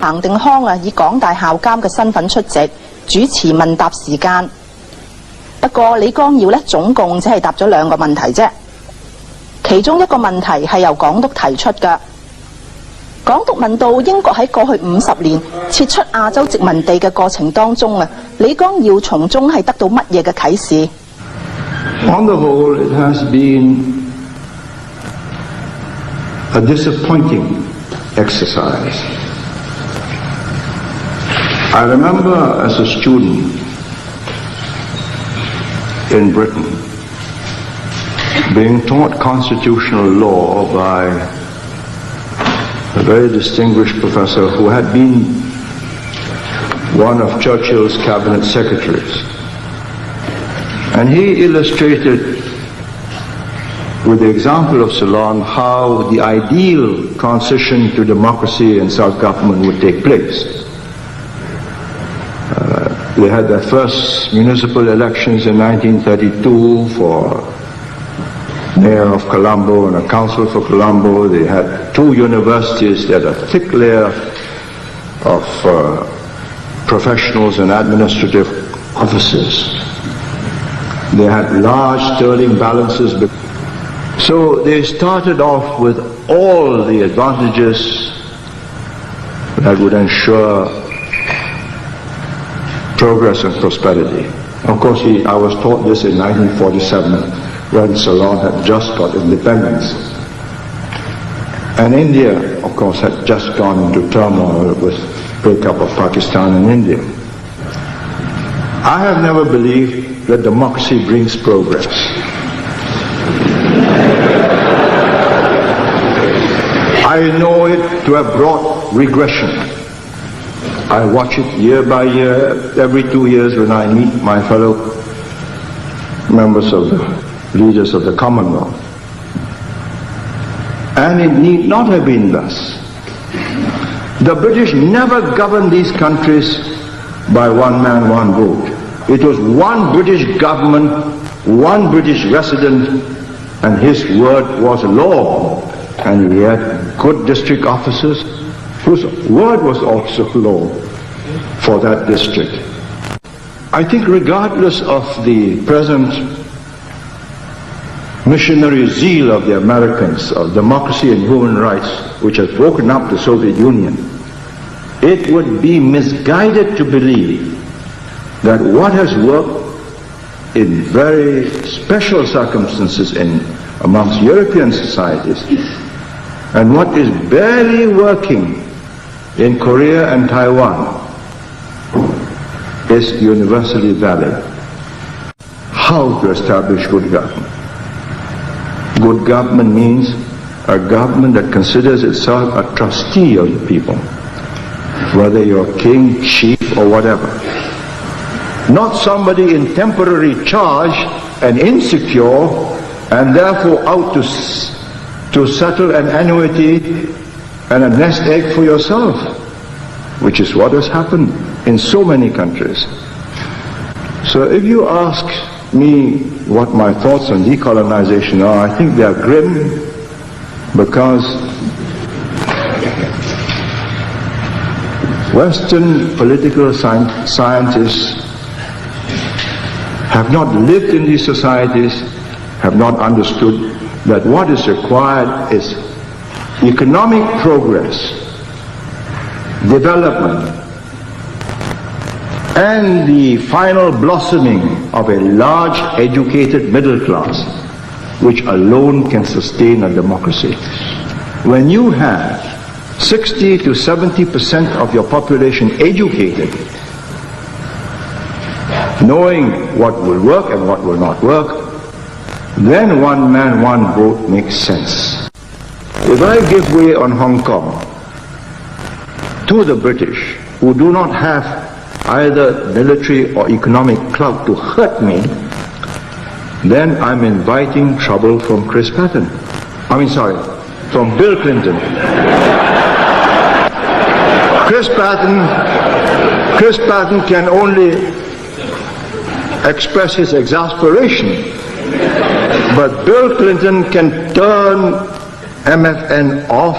彭定康以港大校監嘅身份出席主持問答時間。不過李光耀總共只係答咗2個問題啫，其中一個問題係由港督提出嘅。港督問到英國喺過去50年撤出亞洲殖民地嘅過程當中李光耀從中係得到乜嘢嘅啟示 On the whole, it has been a disappointing exercise. I remember as a student in Britain being taught constitutional law by a very distinguished professor who had been one of Churchill's cabinet secretaries. And he illustrated with the example of Ceylon how the ideal transition to democracy and self-government would take place. They had their first municipal elections in 1932 for mayor of Colombo and a council for Colombo. They had 2 universities. They had a thick layer of professionals and administrative officers. They had large sterling balances. So they started off with all the advantages that would ensure progress and prosperity. Of course, I was taught this in 1947 when Ceylon had just got independence. And India, of course, had just gone into turmoil with breakup of Pakistan and India. I have never believed that democracy brings progress. I know it to have brought regression. I watch it year by year, every 2 years when I meet my fellow members of the leaders of the Commonwealth. And it need not have been thus. The British never governed these countries by one man, one vote. It was one British government, one British resident, and his word was law. And he had good district officers whose word was also law for that district. I think regardless of the present missionary zeal of the Americans of democracy and human rights, which has broken up the Soviet Union, it would be misguided to believe that what has worked in very special circumstances amongst European societies and what is barely working in Korea and Taiwan is universally valid. How to establish good government? Good government means a government that considers itself a trustee of the people, whether you're king, chief, or whatever. Not somebody in temporary charge and insecure and therefore out to settle an annuity and a nest egg for yourself, which is what has happened in so many countries. So if you ask me what my thoughts on decolonization are, I think they are grim because Western political scientists have not lived in these societies, have not understood that what is required is economic progress, development, and the final blossoming of a large educated middle class, which alone can sustain a democracy. When you have 60 to 70% of your population educated, knowing what will work and what will not work, then one man, one vote makes sense. If I give way on Hong Kong to the British, who do not have either military or economic clout to hurt me, then I'm inviting trouble from from Bill Clinton. Chris Patton can only express his exasperation, but Bill Clinton can turn MFN off